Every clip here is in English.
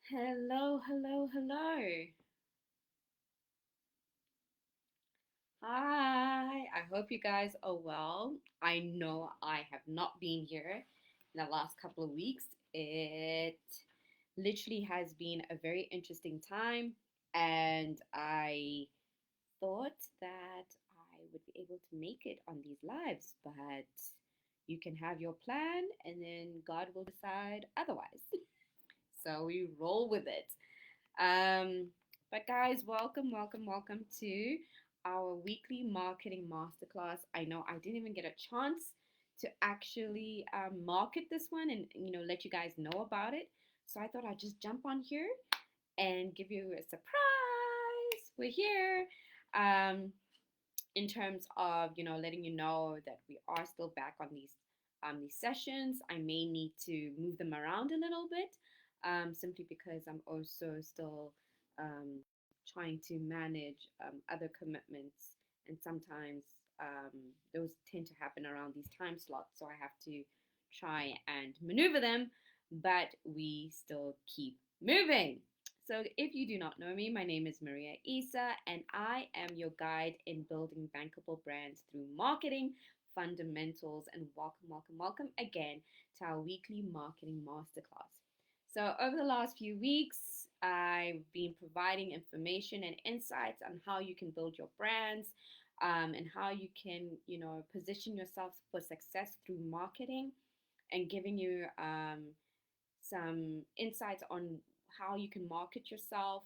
Hello, hello, hello. Hi. I hope you guys are well. I know I have not been here in the last couple of weeks. It literally has been a very interesting time, and I thought that I would be able to make it on these lives, but you can have your plan, and then God will decide otherwise. So we roll with it. Um, but guys, welcome, welcome, welcome to our weekly marketing masterclass. I know I didn't even get a chance to actually market this one and let you guys know about it. So I thought I'd just jump on here and give you a surprise. We're here. In terms of letting you know that we are still back on these sessions. I may need to move them around a little bit, simply because I'm also still um, trying to manage other commitments, and sometimes those tend to happen around these time slots, so I have to try and maneuver them, but we still keep moving. So, if you do not know me, my name is Maria Isa, and I am your guide in building bankable brands through marketing fundamentals. And welcome, welcome, welcome again to our weekly marketing masterclass. So, over the last few weeks, I've been providing information and insights on how you can build your brands, and how you can, position yourself for success through marketing, and giving you some insights on how you can market yourself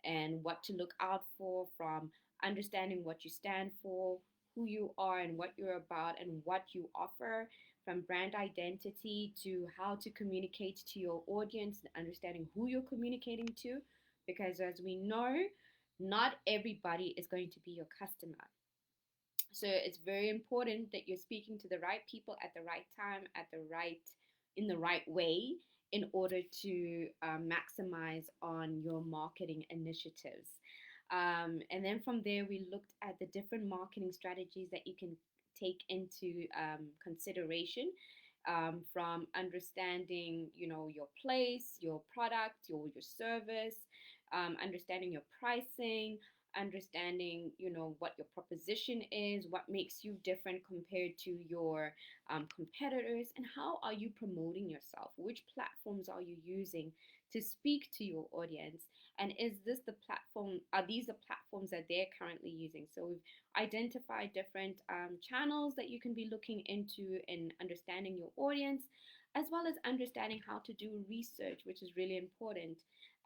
and what to look out for, from understanding what you stand for, who you are, and what you're about, and what you offer, from brand identity to how to communicate to your audience and understanding who you're communicating to. Because as we know, not everybody is going to be your customer. So it's very important that you're speaking to the right people at the right time, in the right way, in order to maximize on your marketing initiatives. And then from there, we looked at the different marketing strategies that you can take into consideration, from understanding, your place, your product, your service, understanding your pricing, understanding what your proposition is, what makes you different compared to your competitors, and how are you promoting yourself, which platforms are you using to speak to your audience, and are these the platforms that they're currently using. So we've identified different channels that you can be looking into in understanding your audience, as well as understanding how to do research, which is really important.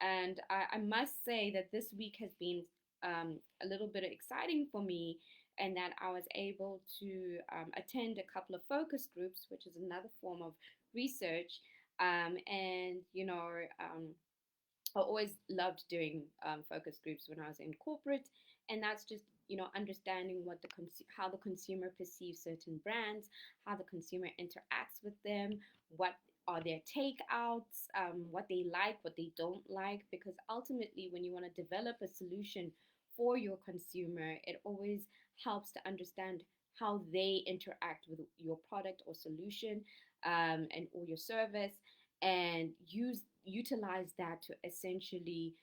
And I must say that this week has been a little bit exciting for me, and that I was able to attend a couple of focus groups, which is another form of research. And I always loved doing focus groups when I was in corporate, and that's just understanding how the consumer perceives certain brands, how the consumer interacts with them, what are their takeouts, what they like, what they don't like. Because ultimately, when you want to develop a solution for your consumer, it always helps to understand how they interact with your product or solution, and or your service, and utilize that to essentially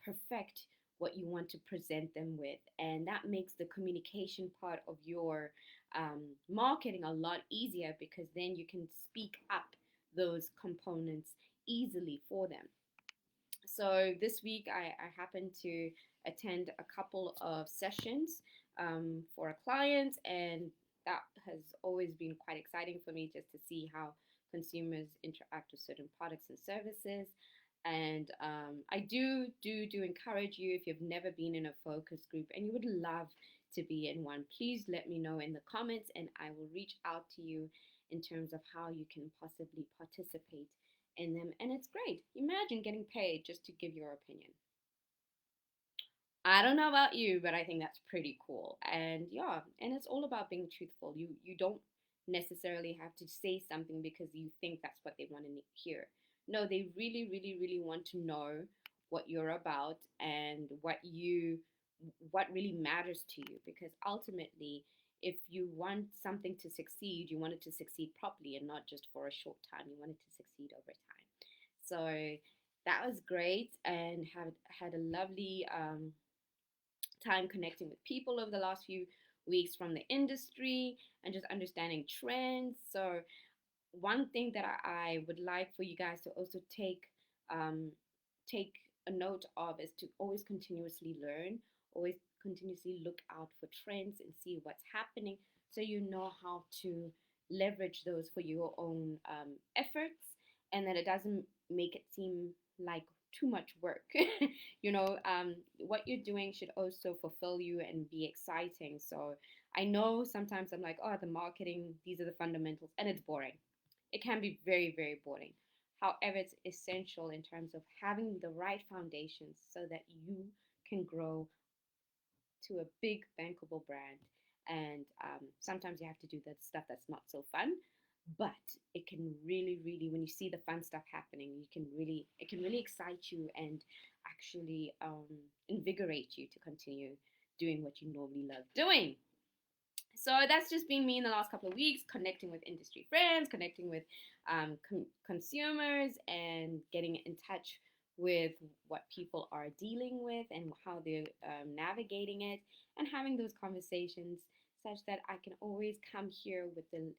perfect what you want to present them with. And that makes the communication part of your marketing a lot easier, because then you can speak up those components easily for them. So this week I happened to attend a couple of sessions for a client, and that has always been quite exciting for me, just to see how consumers interact with certain products and services. And I do encourage you, if you've never been in a focus group and you would love to be in one, please let me know in the comments, and I will reach out to you in terms of how you can possibly participate in them. And it's great. Imagine getting paid just to give your opinion. I don't know about you, but I think that's pretty cool. And yeah, and it's all about being truthful. You don't necessarily have to say something because you think that's what they want to hear. No, they really, really, really want to know what you're about, and what really matters to you. Because ultimately, if you want something to succeed, you want it to succeed properly and not just for a short time. You want it to succeed over time. So That was great, and have had a lovely time connecting with people over the last few weeks from the industry and just understanding trends. So one thing that I would like for you guys to also um, take a note of is to always continuously learn, always continuously look out for trends and see what's happening, so you know how to leverage those for your own efforts, and that it doesn't make it seem like too much work. What you're doing should also fulfill you and be exciting. So I know sometimes I'm like, oh, the marketing, these are the fundamentals, and it's boring. It can be very, very boring. However, it's essential in terms of having the right foundations so that you can grow to a big bankable brand. And sometimes you have to do that stuff that's not so fun, but it can really, really, when you see the fun stuff happening, it can really excite you and actually invigorate you to continue doing what you normally love doing. So that's just been me in the last couple of weeks, connecting with industry friends, connecting with consumers, and getting in touch with what people are dealing with and how they're navigating it, and having those conversations such that I can always come here with the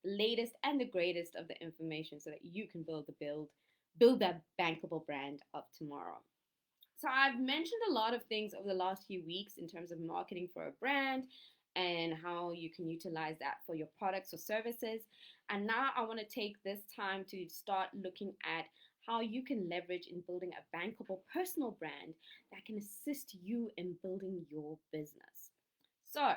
latest and the greatest of the information so that you can build that bankable brand of tomorrow. So I've mentioned a lot of things over the last few weeks in terms of marketing for a brand and how you can utilize that for your products or services. And now I want to take this time to start looking at how you can leverage in building a bankable personal brand that can assist you in building your business. So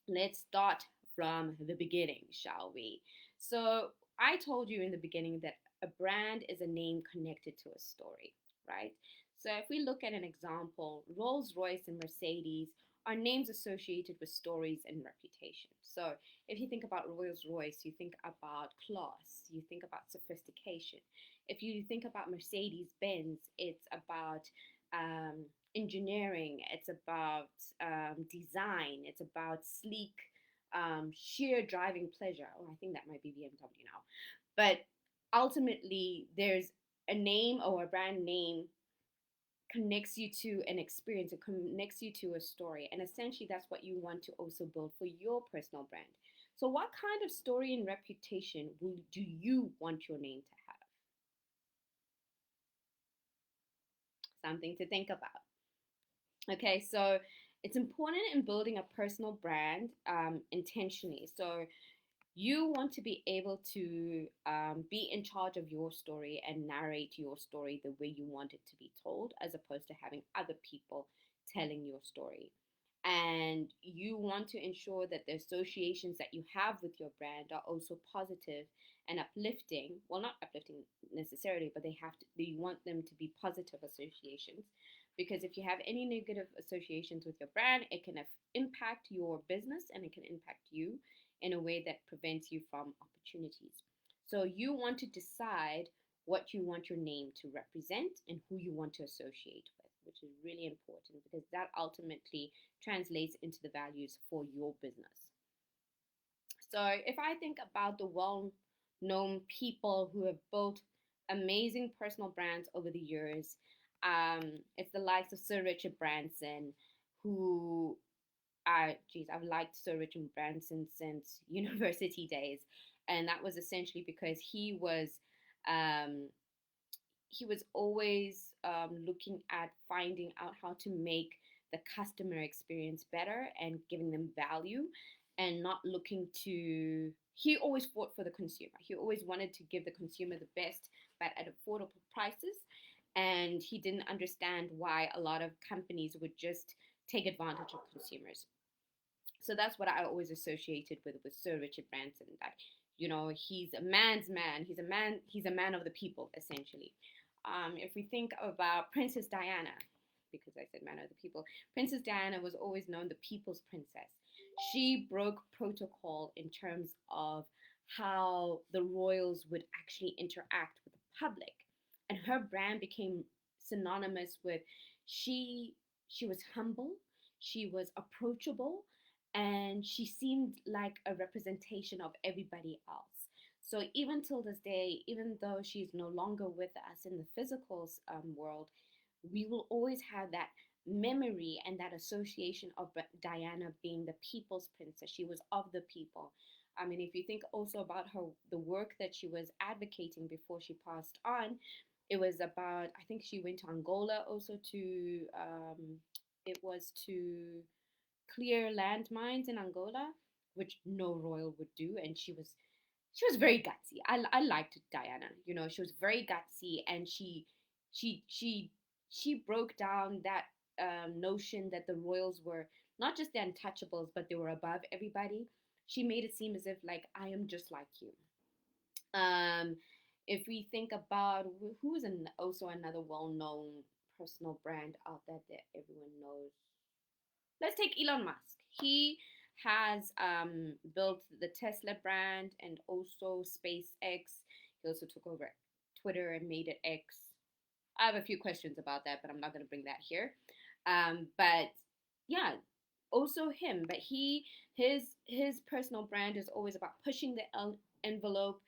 let's start from the beginning, shall we? So I told you in the beginning that a brand is a name connected to a story, right? So if we look at an example, Rolls Royce and Mercedes are names associated with stories and reputation. So if you think about Rolls Royce, you think about class, you think about sophistication. If you think about Mercedes Benz, it's about um, engineering, it's about design, it's about sleek, sheer driving pleasure. Oh, I think that might be BMW now. But ultimately, there's a name or a brand name connects you to an experience, it connects you to a story. And essentially, that's what you want to also build for your personal brand. So, what kind of story and reputation do you want your name to have? Something to think about. Okay, so it's important in building a personal brand intentionally. So you want to be able to be in charge of your story and narrate your story the way you want it to be told, as opposed to having other people telling your story. And you want to ensure that the associations that you have with your brand are also positive and uplifting. Well, not uplifting necessarily, but you want them to be positive associations. Because if you have any negative associations with your brand, it can impact your business and it can impact you in a way that prevents you from opportunities. So you want to decide what you want your name to represent and who you want to associate with, which is really important because that ultimately translates into the values for your business. So if I think about the well-known people who have built amazing personal brands over the years, it's the likes of Sir Richard Branson, who I've liked Sir Richard Branson since university days, and that was essentially because um, he was always looking at finding out how to make the customer experience better and giving them value, and not looking to. He always fought for the consumer. He always wanted to give the consumer the best, but at affordable prices. And he didn't understand why a lot of companies would just take advantage of consumers. So that's what I always associated with Sir Richard Branson. That he's a man's man. He's a man of the people, essentially. If we think about Princess Diana, because I said man of the people, Princess Diana was always known the people's princess. She broke protocol in terms of how the royals would actually interact with the public, and her brand became synonymous with she. She was humble, she was approachable, and she seemed like a representation of everybody else. So even till this day, even though she's no longer with us in the physical world, we will always have that memory and that association of Diana being the people's princess. She was of the people. I mean, if you think also about her, the work that she was advocating before she passed on, it was about, I think she went to Angola also to, it was to clear landmines in Angola, which no royal would do. And she was very gutsy. I liked Diana. You know, she was very gutsy, and she she she broke down that notion that the royals were not just the untouchables, but they were above everybody. She made it seem as if like I am just like you. Um, if we think about who's also another well-known personal brand out there that everyone knows, let's take Elon Musk. He has built the Tesla brand and also SpaceX. He also took over Twitter and made it X. I have a few questions about that, but I'm not going to bring that here. But yeah, also him. But his personal brand is always about pushing the envelope,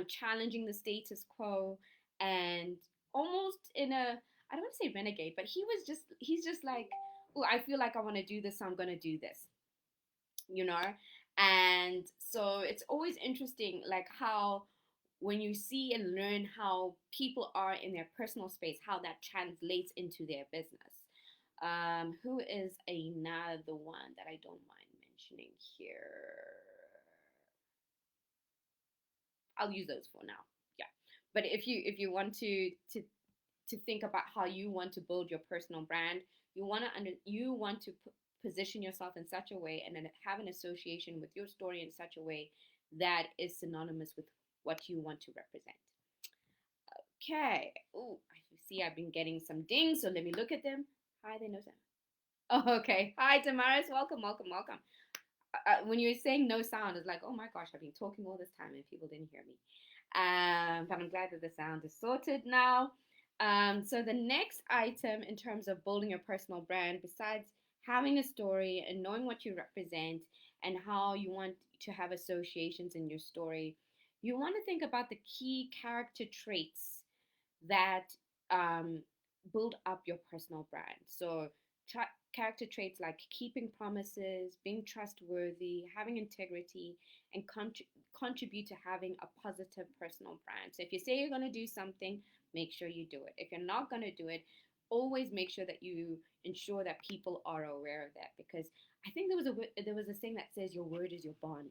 challenging the status quo, and almost in a, I don't want to say renegade, but he's just like, oh, I feel like I want to do this, so I'm going to do this, you know? And so it's always interesting, like how when you see and learn how people are in their personal space, how that translates into their business. Who is another one that I don't mind mentioning here? I'll use those for now. Yeah. But if you want to think about how you want to build your personal brand, you want to position yourself in such a way and then have an association with your story in such a way that is synonymous with what you want to represent. Okay. Oh, I see I've been getting some dings, so let me look at them. Hi, they know Sam. Oh, okay. Hi, Damaris. Welcome, welcome, welcome. When you were saying no sound, it's like, oh my gosh, I've been talking all this time and people didn't hear me. But I'm glad that the sound is sorted now. So the next item in terms of building your personal brand, besides having a story and knowing what you represent and how you want to have associations in your story, you want to think about the key character traits that um, build up your personal brand. So, character traits like keeping promises, being trustworthy, having integrity, and contribute to having a positive personal brand. So, if you say you're going to do something, make sure you do it. If you're not going to do it, always make sure that you ensure that people are aware of that, because I think there was a saying that says your word is your bond.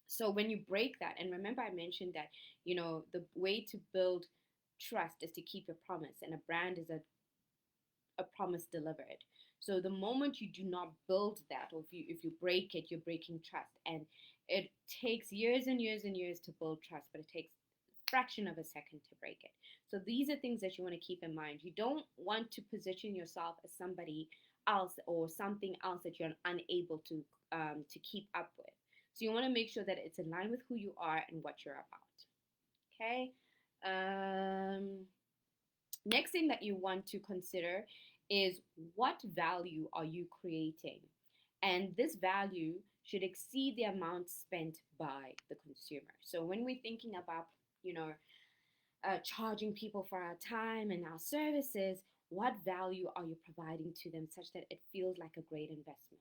So when you break that, and remember I mentioned that, the way to build trust is to keep your promise, and a brand is a promise delivered. So the moment you do not build that, or if you break it, you're breaking trust. And it takes years and years and years to build trust, but it takes a fraction of a second to break it. So these are things that you want to keep in mind. You don't want to position yourself as somebody else or something else that you're unable to keep up with. So you want to make sure that it's in line with who you are and what you're about. Okay. Um, Next thing that you want to consider is what value are you creating? And this value should exceed the amount spent by the consumer. So when we're thinking about, you know, charging people for our time and our services, what value are you providing to them such that it feels like a great investment?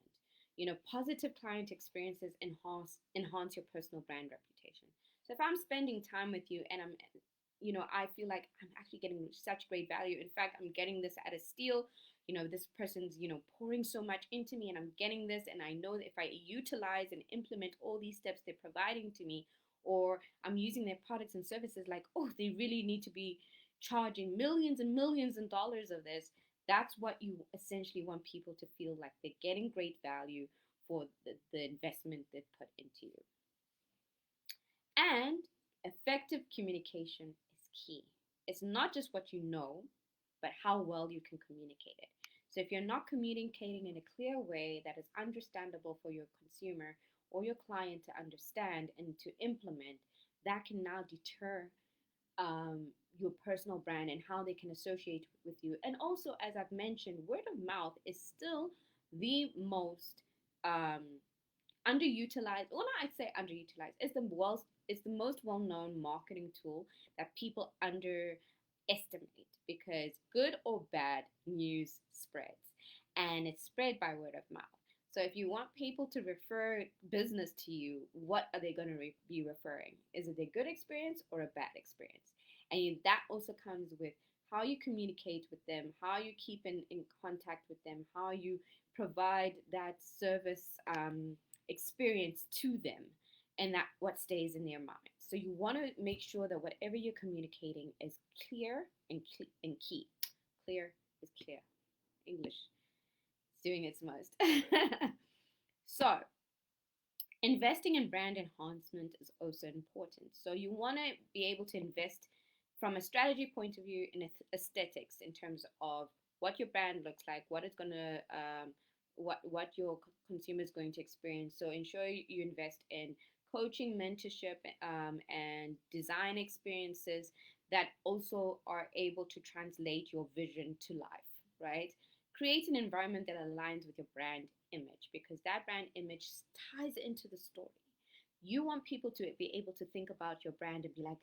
Positive client experiences enhance your personal brand reputation. So if I'm spending time with you and I feel like I'm actually getting such great value. In fact, I'm getting this at a steal. This person's, pouring so much into me and I'm getting this. And I know that if I utilize and implement all these steps they're providing to me, or I'm using their products and services, like, oh, they really need to be charging millions and millions and dollars of this. That's what you essentially want people to feel like they're getting great value for the investment they've put into you. And effective communication is key. It's not just what you know, but how well you can communicate it. So if you're not communicating in a clear way that is understandable for your consumer or your client to understand and to implement, that can now deter your personal brand and how they can associate with you. And also, as I've mentioned, word of mouth is still the most underutilized, well, not I'd say underutilized, it's the It's the most well-known marketing tool that people underestimate because good or bad news spreads, and it's spread by word of mouth. So if you want people to refer business to you, what are they going to be referring? Is it a good experience or a bad experience? And that also comes with how you communicate with them, how you keep in contact with them, how you provide that service experience to them, and that what stays in their mind. So you want to make sure that whatever you're communicating is clear and key. Clear is clear. English is doing its most. So investing in brand enhancement is also important. So you want to be able to invest from a strategy point of view in aesthetics in terms of what your brand looks like, what it's going to what your consumer is going to experience. So ensure you invest in coaching, mentorship, and design experiences that also are able to translate your vision to life, right? Create an environment that aligns with your brand image, because that brand image ties into the story. You want people to be able to think about your brand and be like,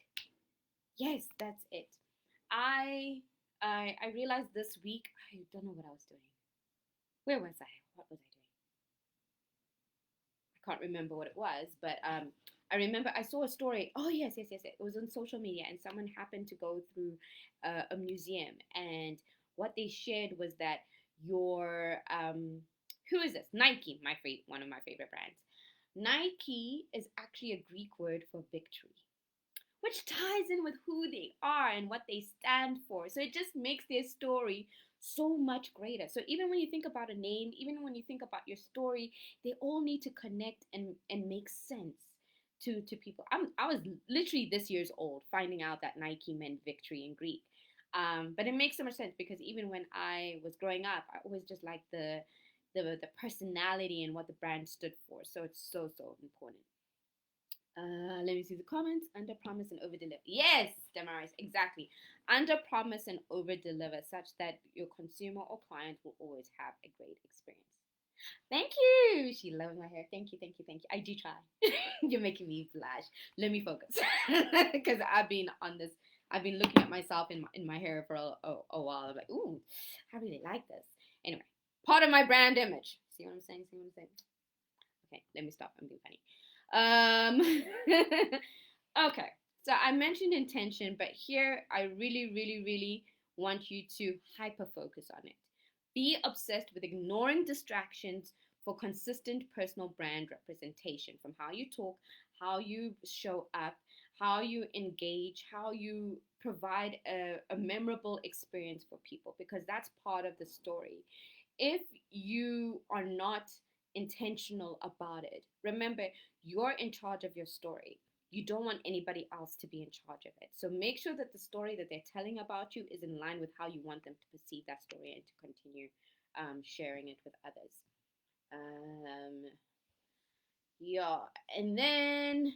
yes, that's it. I realized this week, I don't know what I was doing. Where was I? What was I doing? I can't remember what it was, but I remember I saw a story. Oh yes, yes, yes. It was on social media, and someone happened to go through a museum, and what they shared was that your who is this? Nike, one of my favorite brands. Nike is actually a Greek word for victory, which ties in with who they are and what they stand for. So it just makes their story so much greater. So even when you think about a name, even when you think about your story, they all need to connect and make sense to people. I was literally this year's old finding out that Nike meant victory in Greek. But it makes so much sense because even when I was growing up, I always just liked the personality and what the brand stood for. So it's so important. Let me see the comments. Under promise and over deliver. Yes, Damaris, exactly. Under promise and over deliver, such that your consumer or client will always have a great experience. Thank you. She loves my hair. Thank you, thank you, thank you. I do try. You're making me blush. Let me focus because I've been on this. I've been looking at myself in my hair for a while. I'm like, ooh, I really like this. Anyway, part of my brand image. See what I'm saying? See what I'm saying? Okay, let me stop. I'm being funny. Okay, so I mentioned intention, but here I really want you to hyper focus on it. Be obsessed with ignoring distractions for consistent personal brand representation, from how you talk, how you show up, how you engage, how you provide a memorable experience for people, because that's part of the story. If you are not intentional about it, remember, you're in charge of your story. You don't want anybody else to be in charge of it. So make sure that the story that they're telling about you is in line with how you want them to perceive that story and to continue sharing it with others. Yeah, and then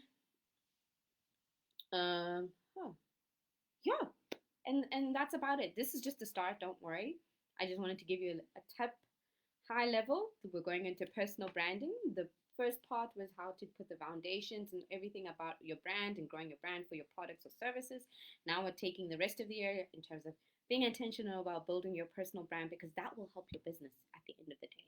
oh, yeah, and that's about it. This is just the start. Don't worry. I just wanted to give you a tip high level. We're going into personal branding. The first part was how to put the foundations and everything about your brand and growing your brand for your products or services. Now we're taking the rest of the year in terms of being intentional about building your personal brand, because that will help your business at the end of the day.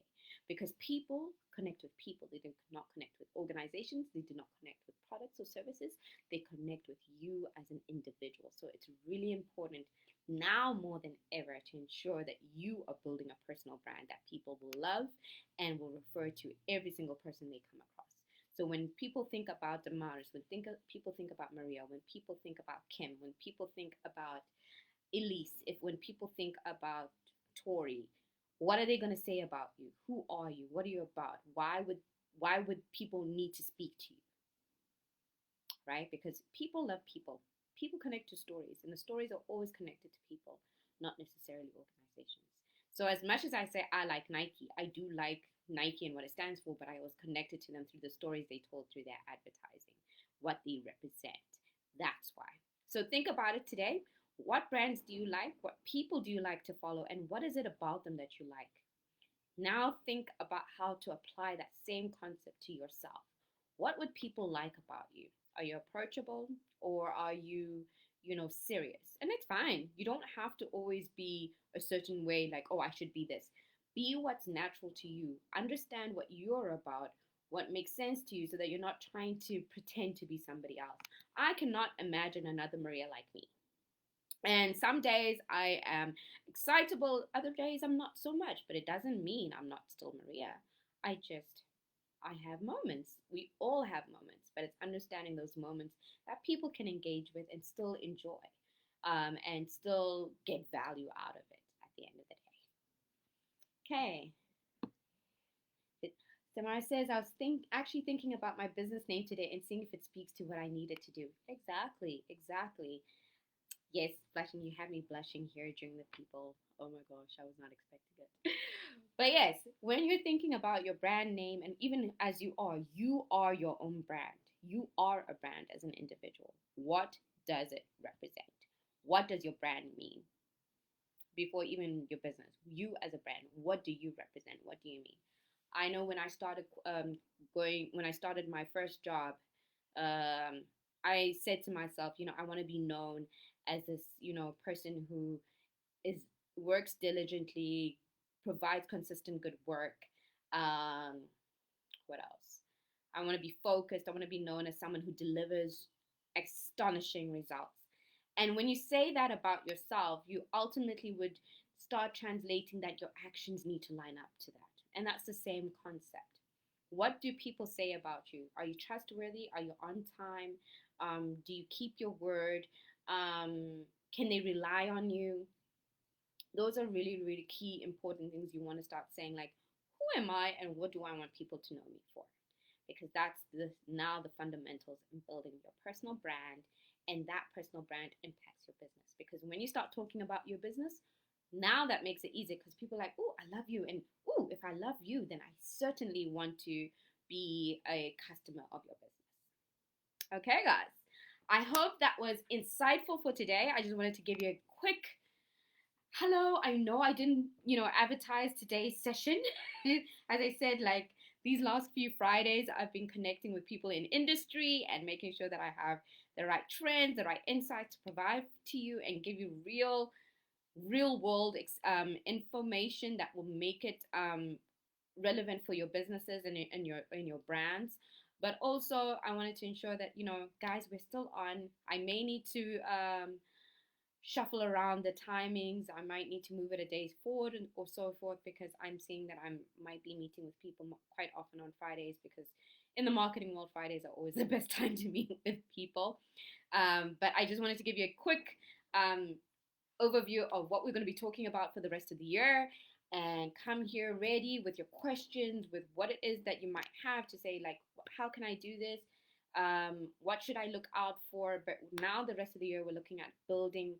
Because people connect with people, they do not connect with organizations, they do not connect with products or services, they connect with you as an individual. So it's really important now more than ever to ensure that you are building a personal brand that people will love and will refer to every single person they come across. So when people think about Damaris, people think about Maria, when people think about Kim, when people think about Elise, when people think about Tori, what are they going to say about you? Who are you? What are you about? Why would people need to speak to you? Right? Because people love people. People connect to stories, and the stories are always connected to people, not necessarily organizations. So as much as I say I like Nike, I do like Nike and what it stands for, but I was connected to them through the stories they told through their advertising, what they represent. That's why. So think about it today. What brands do you like? What people do you like to follow? And what is it about them that you like? Now think about how to apply that same concept to yourself. What would people like about you? Are you approachable, or are you, serious? And it's fine. You don't have to always be a certain way, like, oh, I should be this. Be what's natural to you. Understand what you're about, what makes sense to you, so that you're not trying to pretend to be somebody else. I cannot imagine another Maria like me. And some days I am excitable, other days I'm not so much, but it doesn't mean I'm not still Maria. I have moments. We all have moments, but it's understanding those moments that people can engage with and still enjoy, and still get value out of it at the end of the day. Okay. Samara says, I was actually thinking about my business name today and seeing if it speaks to what I needed to do. Exactly, exactly. Yes, blushing. You had me blushing here during the people. Oh my gosh, I was not expecting it. But yes, when you're thinking about your brand name, and even as you are your own brand. You are a brand as an individual. What does it represent? What does your brand mean? Before even your business, you as a brand, what do you represent? What do you mean? I know when I started when I started my first job, um, I said to myself, I want to be known as this, person who is works diligently, provides consistent good work. Um, what else? I want to be focused. I want to be known as someone who delivers astonishing results. And when you say that about yourself, you ultimately would start translating that your actions need to line up to that. And that's the same concept. What do people say about you? Are you trustworthy? Are you on time? Do you keep your word? Can they rely on you? Those are really, really key, important things you want to start saying, like, who am I and what do I want people to know me for? Because that's now the fundamentals in building your personal brand, and that personal brand impacts your business. Because when you start talking about your business, now that makes it easier, because people are like, oh, I love you, and oh, if I love you, then I certainly want to be a customer of your business. Okay, guys, I hope that was insightful for today. I just wanted to give you a quick hello. I know I didn't, advertise today's session. As I said, like, these last few Fridays, I've been connecting with people in industry and making sure that I have the right trends, the right insights to provide to you and give you real world information that will make it relevant for your businesses and your brands. But also, I wanted to ensure that, guys, we're still on. I may need to shuffle around the timings. I might need to move it a day forward or so forth, because I'm seeing that I might be meeting with people quite often on Fridays, because in the marketing world, Fridays are always the best time to meet with people. But I just wanted to give you a quick overview of what we're going to be talking about for the rest of the year, and come here ready with your questions, with what it is that you might have to say, like, how can I do this? What should I look out for? But now the rest of the year, we're looking at building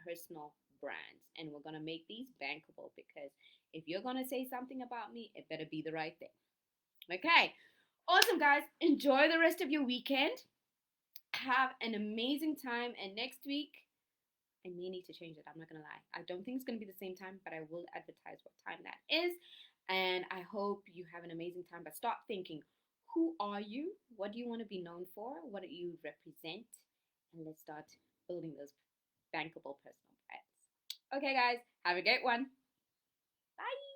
personal brands, and we're going to make these bankable, because if you're going to say something about me, it better be the right thing. Okay, awesome, guys. Enjoy the rest of your weekend. Have an amazing time, and next week I may need to change it. I'm not gonna lie. I don't think it's gonna be the same time, but I will advertise what time that is. And I hope you have an amazing time. But start thinking, who are you? What do you want to be known for? What do you represent? And let's start building those bankable personal brands. Okay, guys, have a great one. Bye.